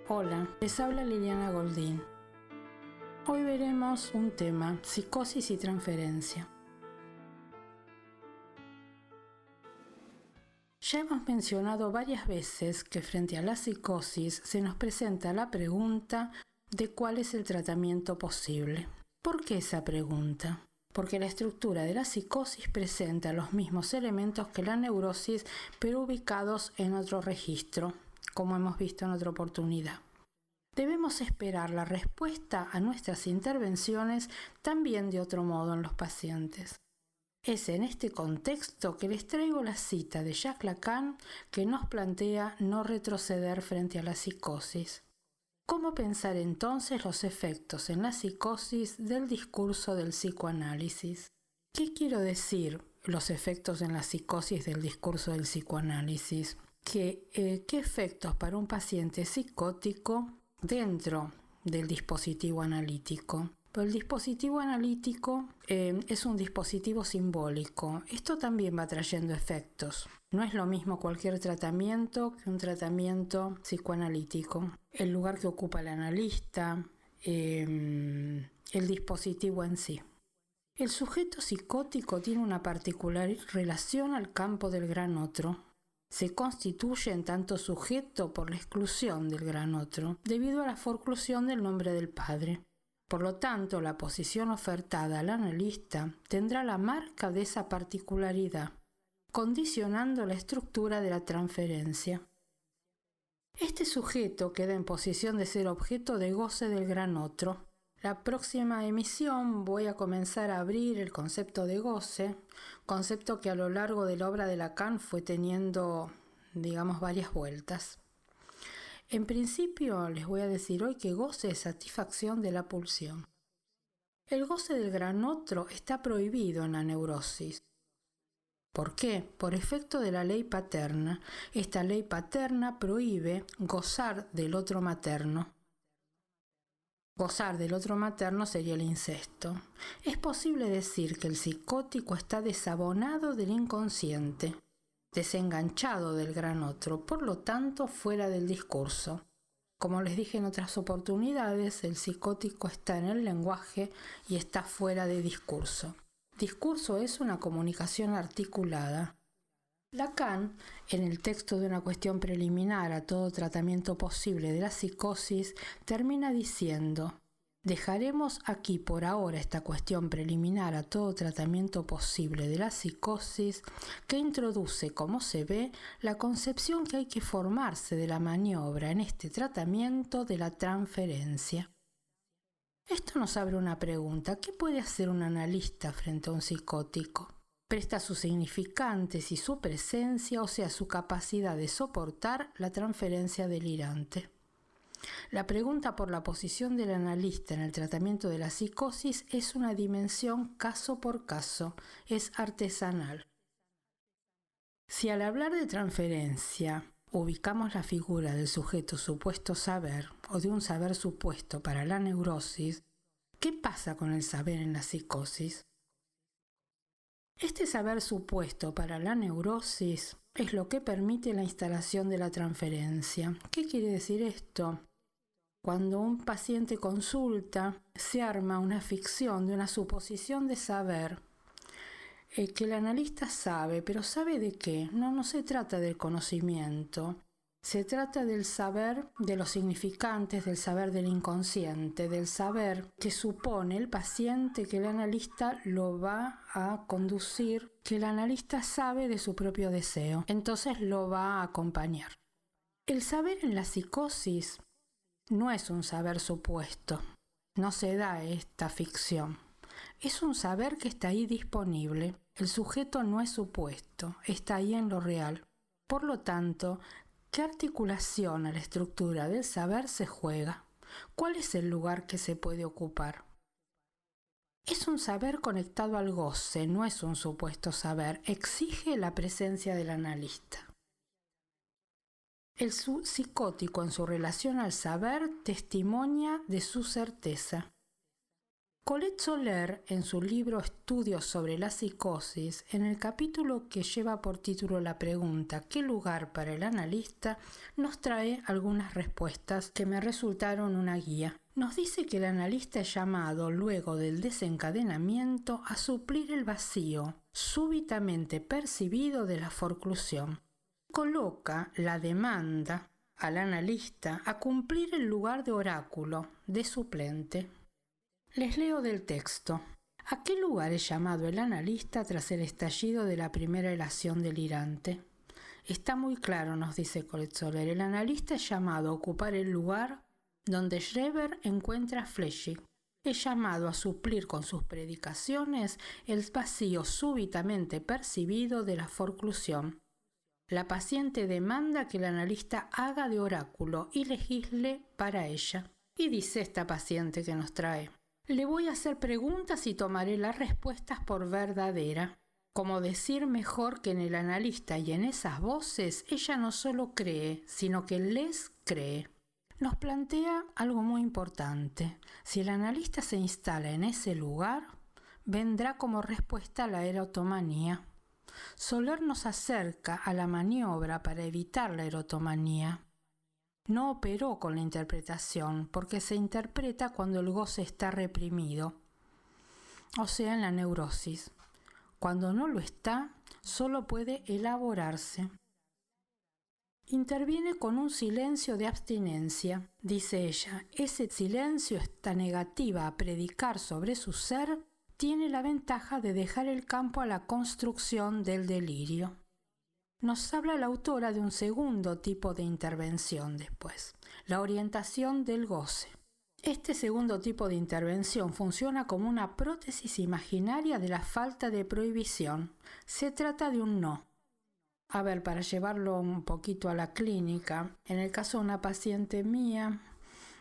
Hola, les habla Liliana Goldín. Hoy veremos un tema, psicosis y transferencia. Ya hemos mencionado varias veces que frente a la psicosis se nos presenta la pregunta de cuál es el tratamiento posible. ¿Por qué esa pregunta? Porque la estructura de la psicosis presenta los mismos elementos que la neurosis, pero ubicados en otro registro, como hemos visto en otra oportunidad. Debemos esperar la respuesta a nuestras intervenciones también de otro modo en los pacientes. Es en este contexto que les traigo la cita de Jacques Lacan que nos plantea no retroceder frente a la psicosis. ¿Cómo pensar entonces los efectos en la psicosis del discurso del psicoanálisis? ¿Qué quiero decir los efectos en la psicosis del discurso del psicoanálisis? ¿Qué efectos para un paciente psicótico dentro del dispositivo analítico? Pero el dispositivo analítico es un dispositivo simbólico. Esto también va trayendo efectos. No es lo mismo cualquier tratamiento que un tratamiento psicoanalítico. El lugar que ocupa el analista, el dispositivo en sí. El sujeto psicótico tiene una particular relación al campo del gran otro. Se constituye en tanto sujeto por la exclusión del gran otro, debido a la forclusión del nombre del padre. Por lo tanto, la posición ofertada al analista tendrá la marca de esa particularidad, condicionando la estructura de la transferencia. Este sujeto queda en posición de ser objeto de goce del gran otro. La próxima emisión voy a comenzar a abrir el concepto de goce, concepto que a lo largo de la obra de Lacan fue teniendo, varias vueltas. En principio les voy a decir hoy que goce es satisfacción de la pulsión. El goce del gran otro está prohibido en la neurosis. ¿Por qué? Por efecto de la ley paterna. Esta ley paterna prohíbe gozar del otro materno. Gozar del otro materno sería el incesto. Es posible decir que el psicótico está desabonado del inconsciente, desenganchado del gran otro, por lo tanto fuera del discurso. Como les dije en otras oportunidades, el psicótico está en el lenguaje y está fuera de discurso. Discurso es una comunicación articulada. Lacan, en el texto de una cuestión preliminar a todo tratamiento posible de la psicosis, termina diciendo: dejaremos aquí por ahora esta cuestión preliminar a todo tratamiento posible de la psicosis, que introduce, como se ve, la concepción que hay que formarse de la maniobra en este tratamiento de la transferencia. Esto nos abre una pregunta: ¿qué puede hacer un analista frente a un psicótico? Presta sus significantes y su presencia, o sea, su capacidad de soportar la transferencia delirante. La pregunta por la posición del analista en el tratamiento de la psicosis es una dimensión caso por caso, es artesanal. Si al hablar de transferencia ubicamos la figura del sujeto supuesto saber o de un saber supuesto para la neurosis, ¿qué pasa con el saber en la psicosis? Este saber supuesto para la neurosis es lo que permite la instalación de la transferencia. ¿Qué quiere decir esto? Cuando un paciente consulta, se arma una ficción de una suposición de saber que el analista sabe, pero ¿sabe de qué? No se trata del conocimiento. Se trata del saber de los significantes, del saber del inconsciente, del saber que supone el paciente que el analista lo va a conducir, que el analista sabe de su propio deseo, entonces lo va a acompañar. El saber en la psicosis no es un saber supuesto, no se da esta ficción. Es un saber que está ahí disponible. El sujeto no es supuesto, está ahí en lo real. Por lo tanto, ¿qué articulación a la estructura del saber se juega? ¿Cuál es el lugar que se puede ocupar? Es un saber conectado al goce, no es un supuesto saber. Exige la presencia del analista. El psicótico en su relación al saber testimonia de su certeza. Colette Soler, en su libro Estudios sobre la psicosis, en el capítulo que lleva por título la pregunta ¿qué lugar para el analista?, nos trae algunas respuestas que me resultaron una guía. Nos dice que el analista es llamado, luego del desencadenamiento, a suplir el vacío súbitamente percibido de la forclusión. Coloca la demanda al analista a cumplir el lugar de oráculo, de suplente. Les leo del texto. ¿A qué lugar es llamado el analista tras el estallido de la primera elación delirante? Está muy claro, nos dice Colette Soler. El analista es llamado a ocupar el lugar donde Schreber encuentra a Flechsig. Es llamado a suplir con sus predicaciones el vacío súbitamente percibido de la forclusión. La paciente demanda que el analista haga de oráculo y legisle para ella. Y dice esta paciente que nos trae: le voy a hacer preguntas y tomaré las respuestas por verdadera. Como decir mejor que en el analista y en esas voces ella no solo cree, sino que les cree. Nos plantea algo muy importante. Si el analista se instala en ese lugar, vendrá como respuesta a la erotomanía. Soler nos acerca a la maniobra para evitar la erotomanía. No operó con la interpretación, porque se interpreta cuando el goce está reprimido, o sea, en la neurosis. Cuando no lo está, solo puede elaborarse. Interviene con un silencio de abstinencia, dice ella. Ese silencio, esta negativa a predicar sobre su ser, tiene la ventaja de dejar el campo a la construcción del delirio. Nos habla la autora de un segundo tipo de intervención después, la orientación del goce. Este segundo tipo de intervención funciona como una prótesis imaginaria de la falta de prohibición. Se trata de un no. A ver, para llevarlo un poquito a la clínica, en el caso de una paciente mía,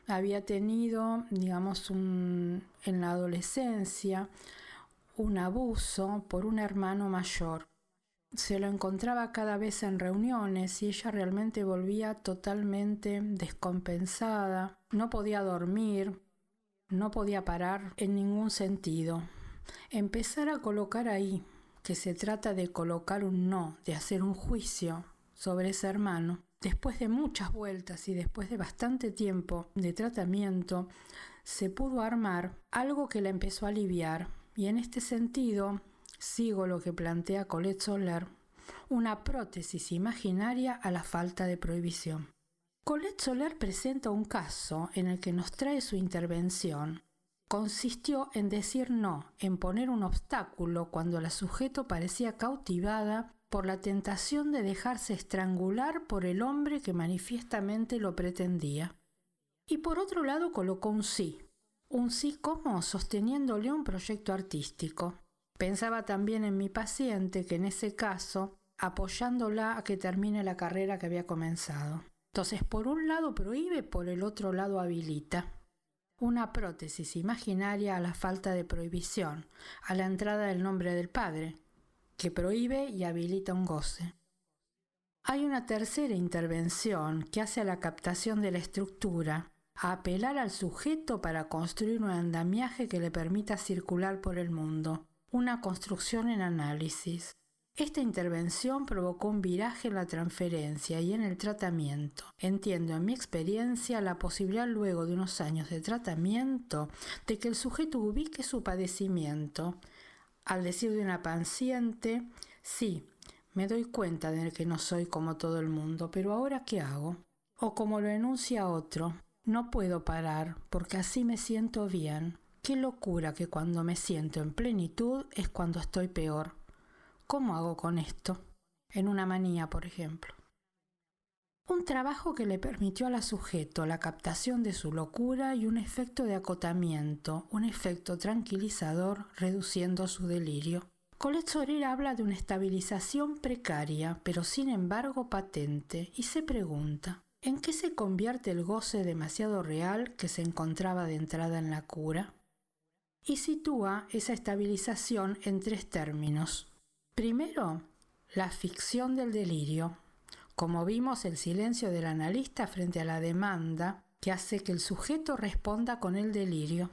había tenido, en la adolescencia, un abuso por un hermano mayor. Se lo encontraba cada vez en reuniones y ella realmente volvía totalmente descompensada. No podía dormir, no podía parar en ningún sentido. Empezar a colocar ahí, que se trata de colocar un no, de hacer un juicio sobre ese hermano. Después de muchas vueltas y después de bastante tiempo de tratamiento, se pudo armar algo que la empezó a aliviar. Y en este sentido, sigo lo que plantea Colette Soler, una prótesis imaginaria a la falta de prohibición. Colette Soler presenta un caso en el que nos trae su intervención. Consistió en decir no, en poner un obstáculo cuando la sujeto parecía cautivada por la tentación de dejarse estrangular por el hombre que manifiestamente lo pretendía. Y por otro lado colocó un sí. Un sí como sosteniéndole un proyecto artístico. Pensaba también en mi paciente, que en ese caso, apoyándola a que termine la carrera que había comenzado. Entonces, por un lado prohíbe, por el otro lado habilita. Una prótesis imaginaria a la falta de prohibición, a la entrada del nombre del Padre, que prohíbe y habilita un goce. Hay una tercera intervención que hace a la captación de la estructura, a apelar al sujeto para construir un andamiaje que le permita circular por el mundo. Una construcción en análisis. Esta intervención provocó un viraje en la transferencia y en el tratamiento. Entiendo en mi experiencia la posibilidad luego de unos años de tratamiento de que el sujeto ubique su padecimiento. Al decir de una paciente, sí, me doy cuenta de que no soy como todo el mundo, pero ¿ahora qué hago? O como lo enuncia otro, no puedo parar porque así me siento bien. Qué locura que cuando me siento en plenitud es cuando estoy peor. ¿Cómo hago con esto? En una manía, por ejemplo. Un trabajo que le permitió a la sujeto la captación de su locura y un efecto de acotamiento, un efecto tranquilizador reduciendo su delirio. Colette Soler habla de una estabilización precaria, pero sin embargo patente, y se pregunta, ¿en qué se convierte el goce demasiado real que se encontraba de entrada en la cura? Y sitúa esa estabilización en tres términos. Primero, la ficción del delirio. Como vimos, el silencio del analista frente a la demanda que hace que el sujeto responda con el delirio.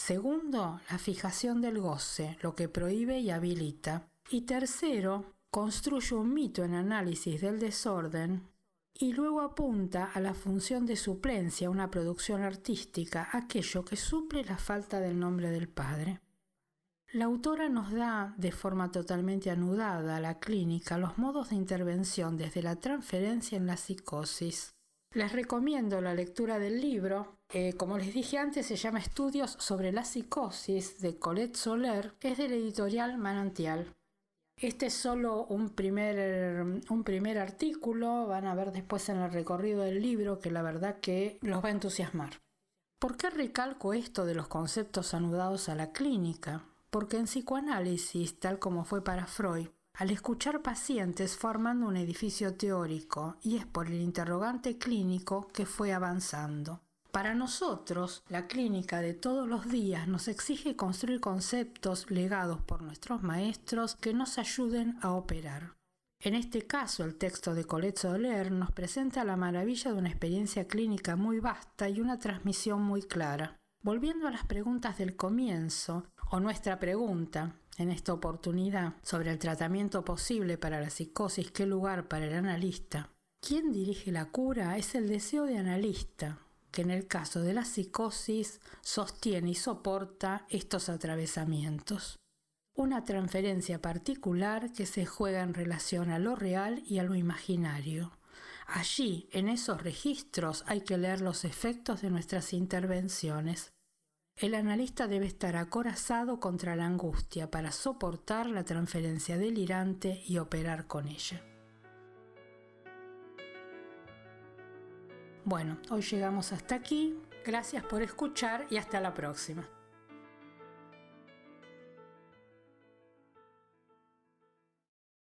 Segundo, la fijación del goce, lo que prohíbe y habilita. Y tercero, construye un mito en análisis del desorden y luego apunta a la función de suplencia, una producción artística, aquello que suple la falta del nombre del padre. La autora nos da, de forma totalmente anudada a la clínica, los modos de intervención desde la transferencia en la psicosis. Les recomiendo la lectura del libro. Como les dije antes, se llama Estudios sobre la psicosis, de Colette Soler. Es de la editorial Manantial. Este es solo un primer artículo. Van a ver después en el recorrido del libro que la verdad que los va a entusiasmar. ¿Por qué recalco esto de los conceptos anudados a la clínica? Porque en psicoanálisis, tal como fue para Freud, al escuchar pacientes fue armando un edificio teórico y es por el interrogante clínico que fue avanzando. Para nosotros, la clínica de todos los días nos exige construir conceptos legados por nuestros maestros que nos ayuden a operar. En este caso, el texto de Colette Soler nos presenta la maravilla de una experiencia clínica muy vasta y una transmisión muy clara. Volviendo a las preguntas del comienzo, o nuestra pregunta, en esta oportunidad, sobre el tratamiento posible para la psicosis, ¿qué lugar para el analista? ¿Quién dirige la cura? Es el deseo de analista, que en el caso de la psicosis sostiene y soporta estos atravesamientos. Una transferencia particular que se juega en relación a lo real y a lo imaginario. Allí, en esos registros, hay que leer los efectos de nuestras intervenciones. El analista debe estar acorazado contra la angustia para soportar la transferencia delirante y operar con ella. Bueno, hoy llegamos hasta aquí. Gracias por escuchar y hasta la próxima.